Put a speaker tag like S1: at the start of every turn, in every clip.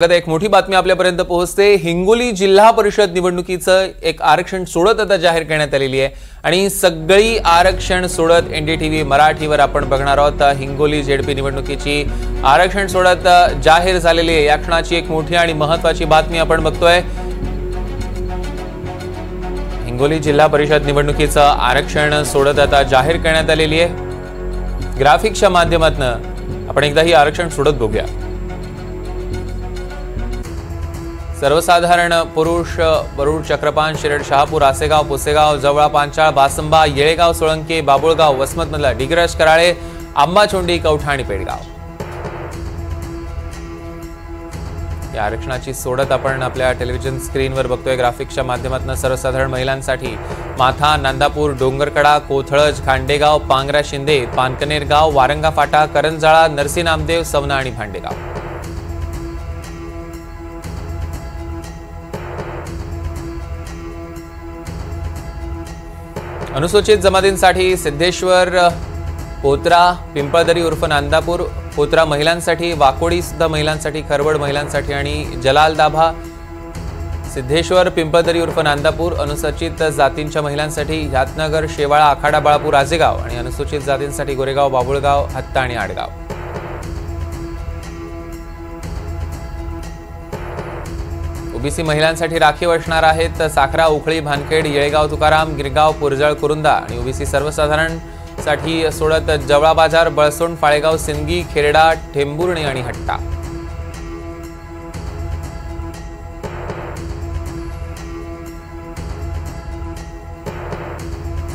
S1: एक मोठी बातमी आपल्यापर्यंत पोहोचते। हिंगोली जिल्हा परिषद निवडणुकीचं एक आरक्षण सोडत आता जाहीर करण्यात आलेली आहे आणि सगळी आरक्षण सोडत एनडीटीव्ही मराठीवर आपण बघणार आहोत। हिंगोली जेडपी निवडणुकीची आरक्षण सोडत जाहीर झालेली आहे। या क्षणाची एक मोठी आणि महत्त्वाची बातमी आपण बघतोय। हिंगोली जिल्हा परिषद निवडणुकीचं आरक्षण सोडत आता जाहीर करण्यात आलेली आहे। ग्राफिक्सच्या माध्यमातून आपण एकदा ही आरक्षण सोडत बघूया। सर्वसाधारण पुरुष वरुड चक्रपान शिरड शहापूर आसेगाव पुसेगाव जवळा पांचाळ बासंबा येळेगाव सोळंके बाबुळगाव वसमतमधला डिग्रज कराळे आंबाचोंडी कवठा आणि पेडगाव या आरक्षणाची सोडत आपण आपल्या टेलिव्हिजन स्क्रीनवर बघतोय। ग्राफिक्सच्या माध्यमातून सर्वसाधारण महिलांसाठी माथा नांदापूर डोंगरकडा कोथळज खांडेगाव पांगरा शिंदे पानकनेर गाव वारंगा फाटा करंजाळा नरसी नामदेव सवना आणि भांडेगाव। अनुसूचित जमातींसाठी सिद्धेश्वर पोत्रा पिंपळदरी उर्फ नांदापूर पोत्रा महिलांसाठी वाकोडी सुद्धा महिलांसाठी खरवड महिलांसाठी आणि जलाल दाभा सिद्धेश्वर पिंपळदरी उर्फ नांदापूर अनुसूचित जातींच्या महिलांसाठी यातनगर शेवाळा आखाडा बाळापूर आजेगाव आणि अनुसूचित जातींसाठी गोरेगाव बाबुळगाव हत्ता आणि आडगाव। ओबीसी महिलांसाठी राखीव असणार आहेत साखरा उखळी भानखेड येळेगाव तुकाराम गिरगाव पुरजळ कुरुंदा आणि ओबीसी सर्वसाधारण साठी सोडत जवळा बाजार बळसोंड फाळेगाव सिंदगी खेरडा टेंभुर्णी आणि हट्टा।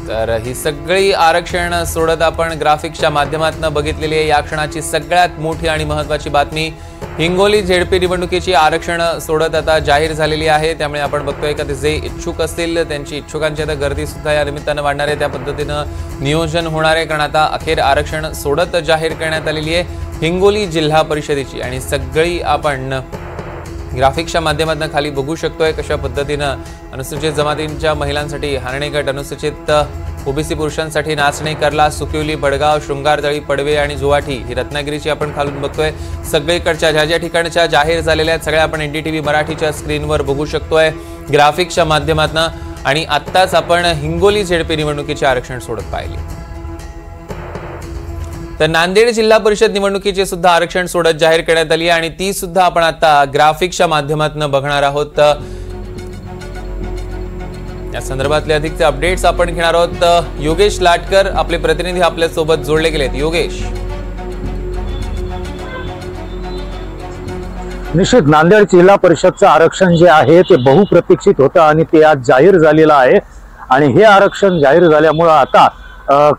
S1: तर ही सगळी आरक्षण सोडत आपण ग्राफिक्सच्या माध्यमातून बघितलेली आहे। या क्षणाची सगळ्यात मोठी आणि महत्त्वाची बातमी हिंगोली जेडपी निवडणुकीची आरक्षण सोडत आता जाहीर झालेली आहे। त्यामुळे आपण बघतोय का जे इच्छुक असतील त्यांची इच्छुकांची आता गर्दी सुद्धा या निमित्तानं वाढणार आहे। त्या पद्धतीनं नियोजन होणार आहे कारण आता अखेर आरक्षण सोडत जाहीर करण्यात आलेली आहे हिंगोली जिल्हा परिषदेची आणि सगळी आपण ग्राफिक्सच्या माध्यमातून खाली बघू शकतोय कशा पद्धतीनं अनुसूचित जमातींच्या महिलांसाठी हारणे गट अनुसूचित ओबीसी पुरुषांसाठी नाचणे करला सुकिवली बडगाव शृंगारदळी पडवे आणि जुवाठी ही रत्नागिरीची आपण खालून बघतोय। सगळीकडच्या ज्या ठिकाणच्या जाहीर झालेल्या आहेत सगळ्या आपण एनडीटीव्ही मराठीच्या स्क्रीनवर बघू शकतोय ग्राफिक्सच्या माध्यमातून आणि आत्ताच आपण हिंगोली जेडपी निवडणुकीचे आरक्षण सोडत पाहिले। तर नांदेड जिल्हा परिषद निवडणुकीचे सुद्धा आरक्षण सोडत जाहीर करण्यात आली आणि ती सुद्धा आपण आता ग्राफिक्सच्या माध्यमातून बघणार आहोत। या संदर्भातले अधिकचे अपडेट्स आपण घेणार आहोत। योगेश लाटकर आपले प्रतिनिधी आपल्या सोबत जोडले गेलेत। योगेश,
S2: निश्चित नांदेड जिल्हा परिषदचं आरक्षण जे आहे ते बहुप्रतीक्षित होतं आणि ते आज जाहीर झालेलं आहे आणि हे आरक्षण जाहीर झाल्यामुळे आता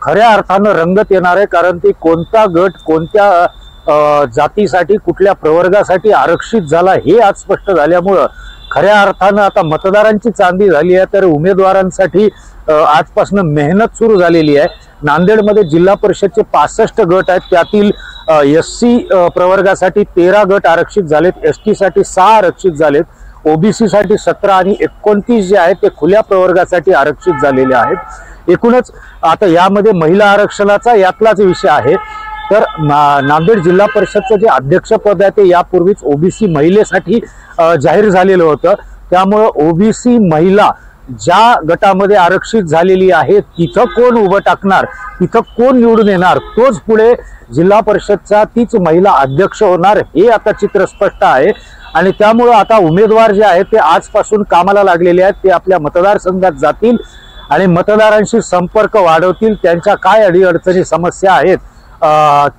S2: खऱ्या अर्थानं रंगत येणार आहे कारण ते कोणता गट कोणत्या जातीसाठी कुठल्या प्रवर्गासाठी आरक्षित झाला हे आज स्पष्ट झाल्यामुळं खऱ्या अर्थानं आता मतदारांची चांदी झाली आहे। तर उमेदवारांसाठी आजपासून मेहनत सुरू झालेली आहे। नांदेडमध्ये जिल्हा परिषदचे 65 गट आहेत त्यातील एससी प्रवर्गासाठी 13 गट आरक्षित झालेत एसटी साठी 6 आरक्षित झालेत ओबीसी साठी 17 आणि 29 जे आहेत ते खुल्या प्रवर्गासाठी आरक्षित झालेले आहेत। एकूणच आता यामध्ये महिला आरक्षणाचा यातलाच विषय आहे। तर नांदेड जिल्हा परिषदचं जे अध्यक्षपद आहे ते यापूर्वीच ओबीसी महिलेसाठी जाहीर झालेलं होतं त्यामुळे ओबीसी महिला ज्या गटामध्ये आरक्षित झालेली आहे तिथं कोण उभं टाकणार तिथं कोण निवडून येणार तोच पुढे जिल्हा परिषदचा तीच महिला अध्यक्ष होणार हे आता चित्र स्पष्ट आहे आणि त्यामुळे आता उमेदवार जे आहेत ते आजपासून कामाला लागलेले आहेत। ते आपल्या मतदारसंघात जातील आणि मतदारांशी संपर्क वाढवतील त्यांच्या काय अडीअडचणी समस्या आहेत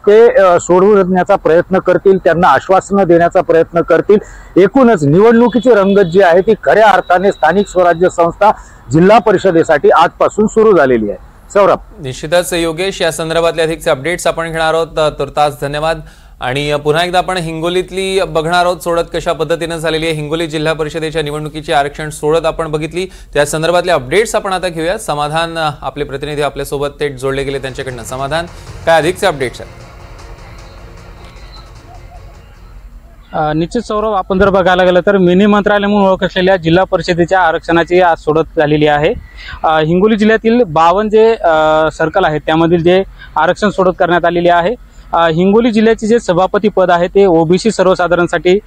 S2: ते सोडवण्याचा प्रयत्न करतील त्यांना आश्वासनं देण्याचा प्रयत्न करतील। एकूणच निवडणुकीची रंगत जी आहे ती खऱ्या अर्थाने स्थानिक स्वराज्य संस्था जिल्हा परिषदेसाठी आजपासून सुरू झालेली आहे। सौरभ,
S1: निश्चितच योगेश या संदर्भातले अधिकचे अपडेट्स आपण घेणार आहोत। तुर्तास धन्यवाद आणि पुन्हा एकदा आपण हिंगोलीतली बघणार आहोत सोडत कशा पद्धतीने झालेली आहे हिंगोली जिल्हा परिषदेच्या निवडणुकीची आरक्षण सोडत आपण बघितली त्या संदर्भातले अपडेट्स आपण आता घेऊया। समाधान आपले प्रतिनिधी आपल्या सोबत थेट जोडले गेले त्यांच्याकडनं। समाधान, काय अधिकचे अपडेट्स आहेत?
S3: निश्चित सौरभ, आपण जर बघायला गेलं तर मिनी मंत्रालय म्हणून ओळख असलेल्या जिल्हा परिषदेच्या आरक्षणाची आज सोडत झालेली आहे। हिंगोली जिल्ह्यातील 52 जे सर्कल आहेत त्यामधील जे आरक्षण सोडत करण्यात आलेले आहे हिंगोली जिल्ह्याचे जे सभापती पद आहे ते ओबीसी सर्वसाधारणसाठी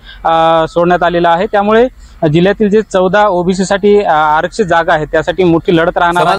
S3: सोडण्यात आलेलं आहे। त्यामुळे जिल्ह्यातील जे 14 ओबीसी साठी आरक्षित जागा आहेत त्यासाठी मोठी लढत राहणार आहे।